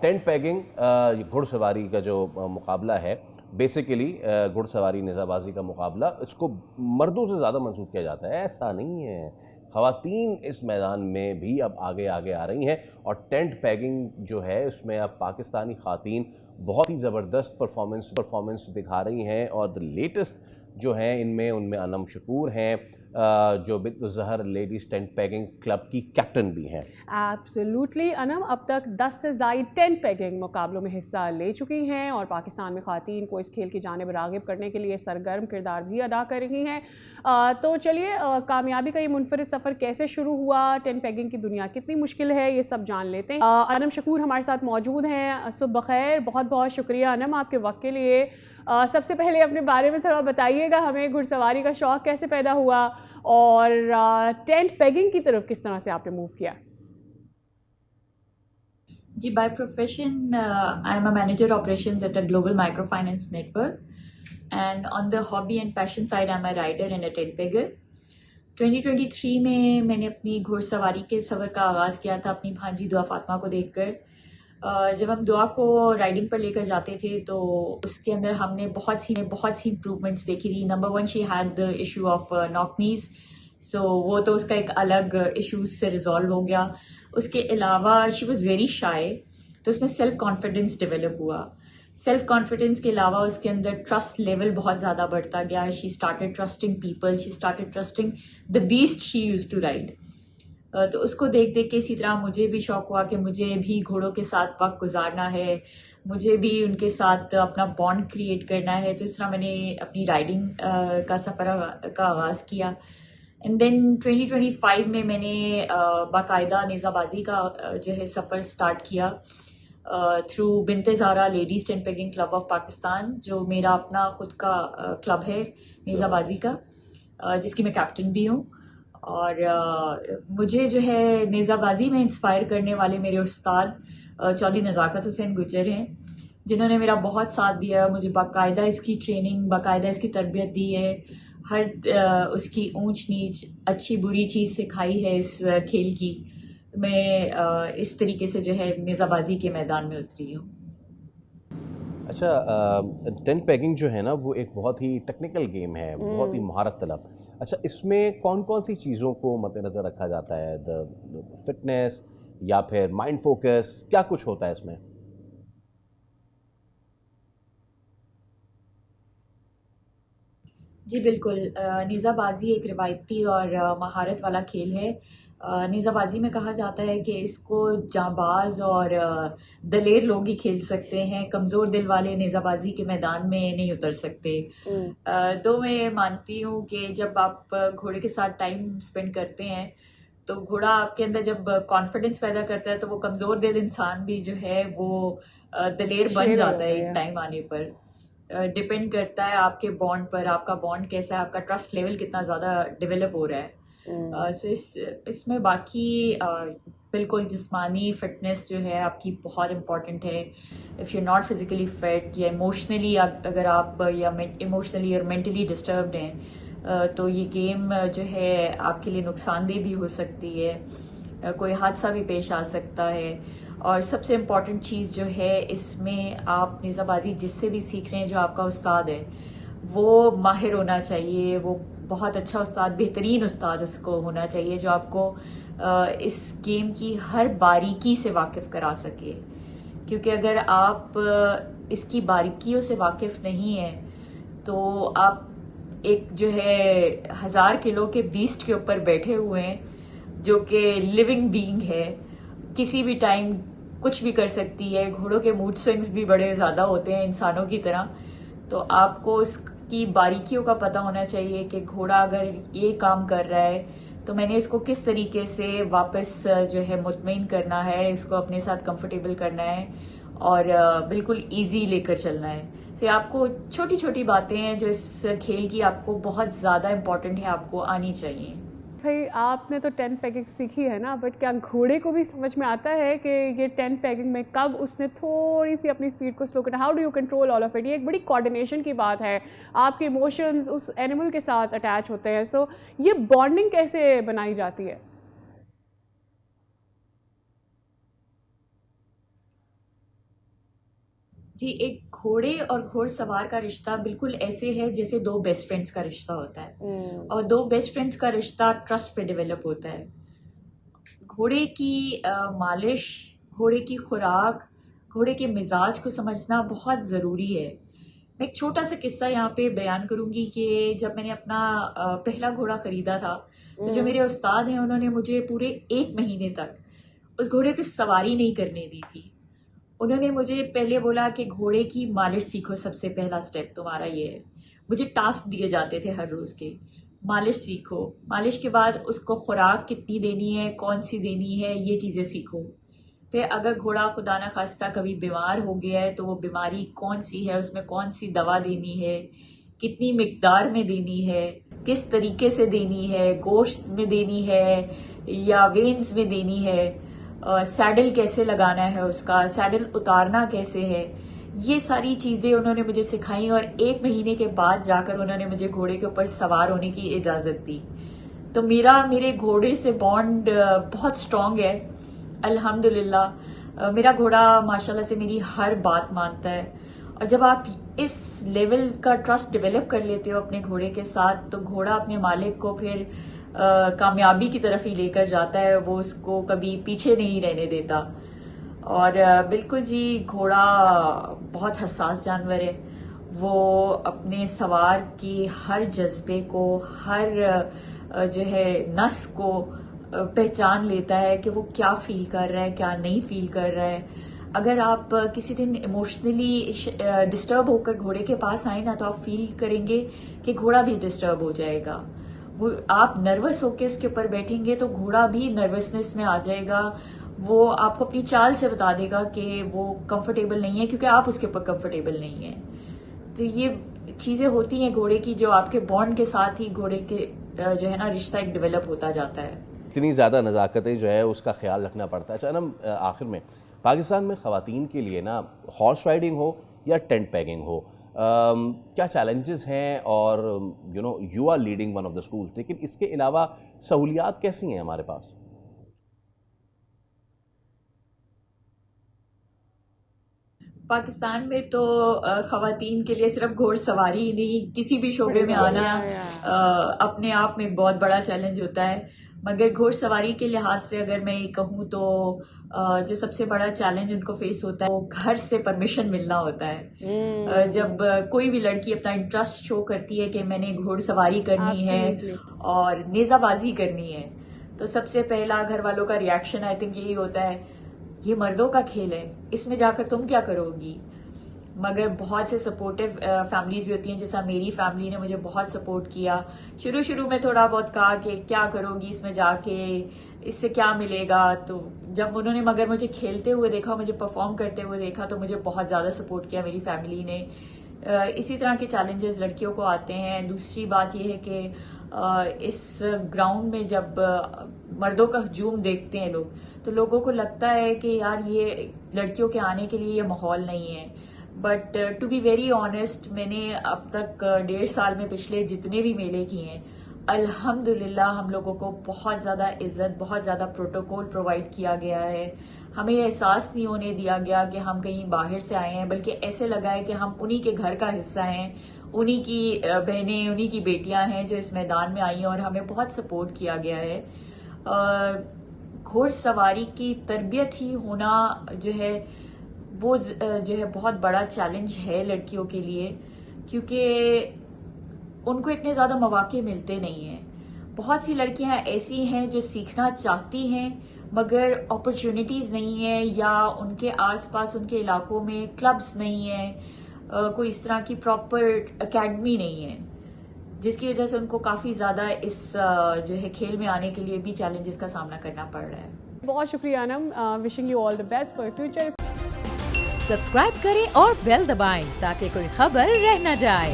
Tent پیگنگ گھڑ سواری کا جو مقابلہ ہے، بیسیکلی گھڑ سواری نیزہ بازی کا مقابلہ، اس کو مردوں سے زیادہ منسوخ کیا جاتا ہے. ایسا نہیں ہے، خواتین اس میدان میں بھی اب آگے آ رہی ہیں، اور ٹینٹ پیگنگ جو ہے اس میں اب پاکستانی خواتین بہت ہی زبردست پرفارمنس دکھا رہی ہیں. اور لیٹسٹ جو ہیں ان میں انم شکور ہیں جو بنت الزہر لیڈیز ٹینٹ پیگنگ کلب کی کیپٹن بھی ہیں. ایبسلیوٹلی انم اب تک 10 سے زائد ٹینٹ پیگنگ مقابلوں میں حصہ لے چکی ہیں اور پاکستان میں خواتین کو اس کھیل کی جانب راغب کرنے کے لیے سرگرم کردار بھی ادا کر رہی ہیں. تو چلیے کامیابی کا یہ منفرد سفر کیسے شروع ہوا، ٹینٹ پیگنگ کی دنیا کتنی مشکل ہے، یہ سب جان لیتے ہیں. انم شکور ہمارے ساتھ موجود ہیں. صبح بخیر، بہت بہت شکریہ انم آپ کے وقت کے لیے. سب سے پہلے اپنے بارے میں تھوڑا بتائیے گا ہمیں، گھڑ سواری کا شوق کیسے پیدا ہوا اور ٹینٹ پیگنگ کی طرف کس طرح سے آپ نے موو کیا؟ جی، by profession I am a manager operations at a global micro finance network and on the hobby and passion side I am a rider and a tent pegger. 2023 میں نے اپنی گھوڑ سواری کے سفر کا آغاز کیا تھا اپنی بھانجی دعا فاطمہ کو دیکھ کر. جب ہم دعا کو رائڈنگ پر لے کر جاتے تھے تو اس کے اندر ہم نے بہت سی امپروومنٹس دیکھی تھی. Number 1 she had the issue of ناک نیز، سو وہ تو اس کا ایک الگ ایشو سے ریزالو ہو گیا. اس کے علاوہ شی واز ویری شائے، تو اس میں سیلف کانفیڈنس ڈیولپ ہوا. سیلف کانفیڈنس کے علاوہ اس کے اندر ٹرسٹ لیول بہت زیادہ بڑھتا گیا. She started trusting people, she started trusting the best she use to ride. تو اس کو دیکھ کے اسی طرح مجھے بھی شوق ہوا کہ مجھے بھی گھوڑوں کے ساتھ وقت گزارنا ہے، مجھے بھی ان کے ساتھ اپنا بانڈ کریٹ کرنا ہے. تو اس طرح میں نے اپنی رائڈنگ کا سفر کا آغاز کیا. اینڈ دین 2025 میں نے باقاعدہ نیزہ بازی کا جو ہے سفر سٹارٹ کیا through Bint Zahra ladies tent pegging club of Pakistan, جو میرا اپنا خود کا کلب ہے نیزہ بازی کا، جس کی میں کیپٹن بھی ہوں. اور مجھے جو ہے نیزہ بازی میں انسپائر کرنے والے میرے استاد چودھری نزاکت حسین گجر ہیں، جنہوں نے میرا بہت ساتھ دیا. مجھے باقاعدہ اس کی ٹریننگ، باقاعدہ اس کی تربیت دی ہے، ہر اس کی اونچ نیچ، اچھی بری چیز سکھائی ہے اس کھیل کی. میں اس طریقے سے جو ہے نیزہ بازی کے میدان میں اتری ہوں. اچھا، ٹینٹ پیگنگ جو ہے نا وہ ایک بہت ہی ٹیکنیکل گیم ہے، بہت ہی مہارت طلب. اچھا، اس میں کون کون سی چیزوں کو مد نظر رکھا جاتا ہے؟ فٹنس یا پھر مائنڈ فوکس، کیا کچھ ہوتا ہے اس میں؟ جی بالکل، نیزہ بازی ایک روایتی اور مہارت والا کھیل ہے. نیزہ بازی میں کہا جاتا ہے کہ اس کو جانباز اور دلیر لوگ ہی کھیل سکتے ہیں، کمزور دل والے نیزہ بازی کے میدان میں نہیں اتر سکتے. تو میں مانتی ہوں کہ جب آپ گھوڑے کے ساتھ ٹائم اسپینڈ کرتے ہیں تو گھوڑا آپ کے اندر جب کانفیڈنس پیدا کرتا ہے تو وہ کمزور دل انسان بھی جو ہے وہ دلیر بن جاتا ہے ایک ٹائم آنے پر. ڈپینڈ کرتا ہے آپ کے بانڈ پر، آپ کا بانڈ کیسا ہے، آپ کا ٹرسٹ لیول کتنا زیادہ ڈیولپ ہو رہا ہے. سو اس میں باقی بالکل جسمانی فٹنس جو ہے آپ کی بہت امپورٹنٹ ہے. If you not physically fit یا ایموشنلی، اگر آپ یا ایموشنلی اور مینٹلی ڈسٹربڈ ہیں تو یہ گیم جو ہے آپ کے لیے نقصان دہ بھی ہو سکتی ہے، کوئی حادثہ بھی پیش آ سکتا ہے. اور سب سے امپورٹنٹ چیز جو ہے اس میں، آپ نیزہ بازی جس سے بھی سیکھ رہے ہیں، جو آپ کا استاد ہے وہ ماہر ہونا چاہیے، وہ بہت اچھا استاد، بہترین استاد اس کو ہونا چاہیے جو آپ کو اس گیم کی ہر باریکی سے واقف کرا سکے. کیونکہ اگر آپ اس کی باریکیوں سے واقف نہیں ہیں تو آپ ایک جو ہے 1000 کلو کے بیسٹ کے اوپر بیٹھے ہوئے ہیں، جو کہ لیونگ بینگ ہے، کسی بھی ٹائم کچھ بھی کر سکتی ہے. گھوڑوں کے موڈ سوئنگز بھی بڑے زیادہ ہوتے ہیں انسانوں کی طرح. تو آپ کو اس کی باریکیوں کا پتہ ہونا چاہیے کہ گھوڑا اگر یہ کام کر رہا ہے تو میں نے اس کو کس طریقے سے واپس جو ہے مطمئن کرنا ہے، اس کو اپنے ساتھ کمفرٹیبل کرنا ہے اور بالکل ایزی لے کر چلنا ہے. تو آپ کو چھوٹی چھوٹی باتیں ہیں جو اس کھیل کی آپ کو بہت زیادہ امپورٹنٹ ہے، آپ کو آنی چاہیے. بھائی آپ نے تو ٹینٹ پیگنگ سیکھی ہے نا، بٹ کیا گھوڑے کو بھی سمجھ میں آتا ہے کہ یہ ٹینٹ پیگنگ میں کب اس نے تھوڑی سی اپنی اسپیڈ کو سلو کرنا؟ How do you control all of it? یہ ایک بڑی کوآرڈینیشن کی بات ہے، آپ کے ایموشنز اس اینیمل کے ساتھ اٹیچ ہوتے ہیں. سو یہ بانڈنگ کیسے بنائی جاتی ہے؟ جی، ایک گھوڑے اور گھوڑ سوار کا رشتہ بالکل ایسے ہے جیسے دو بیسٹ فرینڈس کا رشتہ ہوتا ہے، اور دو بیسٹ فرینڈس کا رشتہ ٹرسٹ پہ ڈیولپ ہوتا ہے۔ گھوڑے کی مالش، گھوڑے کی خوراک، گھوڑے کے مزاج کو سمجھنا بہت ضروری ہے۔ میں ایک چھوٹا سا قصہ یہاں پہ بیان کروں گی کہ جب میں نے اپنا پہلا گھوڑا خریدا تھا تو جو میرے استاد ہیں انہوں نے مجھے پورے 1 مہینے تک اس گھوڑے پہ سواری نہیں کرنے دی تھی۔ انہوں نے مجھے پہلے بولا کہ گھوڑے کی مالش سیکھو، سب سے پہلا سٹیپ تمہارا یہ ہے۔ مجھے ٹاسک دیے جاتے تھے ہر روز کے، مالش سیکھو، مالش کے بعد اس کو خوراک کتنی دینی ہے، کون سی دینی ہے، یہ چیزیں سیکھو۔ پھر اگر گھوڑا خدا نخواستہ کبھی بیمار ہو گیا ہے تو وہ بیماری کون سی ہے، اس میں کون سی دوا دینی ہے، کتنی مقدار میں دینی ہے، کس طریقے سے دینی ہے، گوشت میں دینی ہے یا وینز میں دینی ہے، سیڈل کیسے لگانا ہے، اس کا سیڈل اتارنا کیسے ہے، یہ ساری چیزیں انہوں نے مجھے سکھائیں، اور 1 مہینے کے بعد جا کر انہوں نے مجھے گھوڑے کے اوپر سوار ہونے کی اجازت دی۔ تو میرے گھوڑے سے بانڈ بہت سٹرونگ ہے الحمدللہ۔ میرا گھوڑا ماشاءاللہ سے میری ہر بات مانتا ہے، اور جب آپ اس لیول کا ٹرسٹ ڈیولپ کر لیتے ہو اپنے گھوڑے کے ساتھ تو گھوڑا اپنے مالک کو پھر کامیابی کی طرف ہی لے کر جاتا ہے، وہ اس کو کبھی پیچھے نہیں رہنے دیتا۔ اور بالکل جی، گھوڑا بہت حساس جانور ہے، وہ اپنے سوار کی ہر جذبے کو، ہر جو ہے نس کو پہچان لیتا ہے کہ وہ کیا فیل کر رہا ہے، کیا نہیں فیل کر رہا ہے۔ اگر آپ کسی دن ایموشنلی ڈسٹرب ہو کر گھوڑے کے پاس آئیں نا تو آپ فیل کریں گے کہ گھوڑا بھی ڈسٹرب ہو جائے گا۔ وہ آپ نروس ہو کے اس کے اوپر بیٹھیں گے تو گھوڑا بھی نروسنس میں آ جائے گا، وہ آپ کو اپنی چال سے بتا دے گا کہ وہ کمفرٹیبل نہیں ہے کیونکہ آپ اس کے اوپر کمفرٹیبل نہیں ہیں۔ تو یہ چیزیں ہوتی ہیں گھوڑے کی، جو آپ کے بانڈ کے ساتھ ہی گھوڑے کے جو ہے نا رشتہ ایک ڈیولپ ہوتا جاتا ہے۔ اتنی زیادہ نزاکتیں جو ہے اس کا خیال رکھنا پڑتا ہے۔ اچھا انم، آخر میں پاکستان میں خواتین کے لیے نا ہارس رائڈنگ ہو یا ٹینٹ پیگنگ ہو، کیا چیلنجز ہیں؟ اور you are leading one of the schools, لیکن اس کے علاوہ سہولیات کیسی ہیں ہمارے پاس؟ پاکستان میں تو خواتین کے لیے صرف گھوڑ سواری ہی نہیں، کسی بھی شعبے میں آنا اپنے آپ میں ایک بہت بڑا چیلنج ہوتا ہے۔ مگر گھوڑ سواری کے لحاظ سے اگر میں کہوں تو جو سب سے بڑا چیلنج ان کو فیس ہوتا ہے وہ گھر سے پرمیشن ملنا ہوتا ہے۔ جب کوئی بھی لڑکی اپنا انٹرسٹ شو کرتی ہے کہ میں نے گھوڑ سواری کرنی ہے اور نیزہ بازی کرنی ہے تو سب سے پہلا گھر والوں کا ریاکشن آئی تھنک یہی ہوتا ہے، یہ مردوں کا کھیل ہے، اس میں جا کر تم کیا کرو گی؟ مگر بہت سے سپورٹیو فیملیز بھی ہوتی ہیں، جیسا میری فیملی نے مجھے بہت سپورٹ کیا۔ شروع میں تھوڑا بہت کہا کہ کیا کرو گی اس میں جا کے، اس سے کیا ملے گا، تو جب انہوں نے مگر مجھے کھیلتے ہوئے دیکھا، مجھے پرفارم کرتے ہوئے دیکھا تو مجھے بہت زیادہ سپورٹ کیا میری فیملی نے۔ اسی طرح کے چیلنجز لڑکیوں کو آتے ہیں۔ دوسری بات یہ ہے کہ اس گراؤنڈ میں جب مردوں کا ہجوم دیکھتے ہیں لوگ تو لوگوں کو لگتا ہے کہ یار یہ لڑکیوں کے آنے کے لیے یہ ماحول نہیں ہے۔ But to be very honest, میں نے اب تک 1.5 سال میں پچھلے جتنے بھی میلے کیے ہیں الحمدللہ ہم لوگوں کو بہت زیادہ عزت، بہت زیادہ پروٹوکول پرووائڈ کیا گیا ہے۔ ہمیں یہ احساس نہیں ہونے دیا گیا کہ ہم کہیں باہر سے آئے ہیں، بلکہ ایسے لگا ہے کہ ہم انہی کے گھر کا حصہ ہیں، انہی کی بہنیں، انہی کی بیٹیاں ہیں جو اس میدان میں آئی ہیں، اور ہمیں بہت سپورٹ کیا گیا ہے۔ گھوڑ سواری کی تربیت ہی ہونا جو ہے وہ جو ہے بہت بڑا چیلنج ہے لڑکیوں کے لیے، کیونکہ ان کو اتنے زیادہ مواقع ملتے نہیں ہیں۔ بہت سی لڑکیاں ایسی ہیں جو سیکھنا چاہتی ہیں مگر اپرچونٹیز نہیں ہیں، یا ان کے آس پاس ان کے علاقوں میں کلبز نہیں ہیں، کوئی اس طرح کی پراپر اکیڈمی نہیں ہے، جس کی وجہ سے ان کو کافی زیادہ اس جو ہے کھیل میں آنے کے لیے بھی چیلنجز کا سامنا کرنا پڑ رہا ہے۔ بہت شکریہ Anam, wishing you all the best for future. Subscribe کریں اور بیل دبائیں تاکہ کوئی خبر رہ نہ جائے۔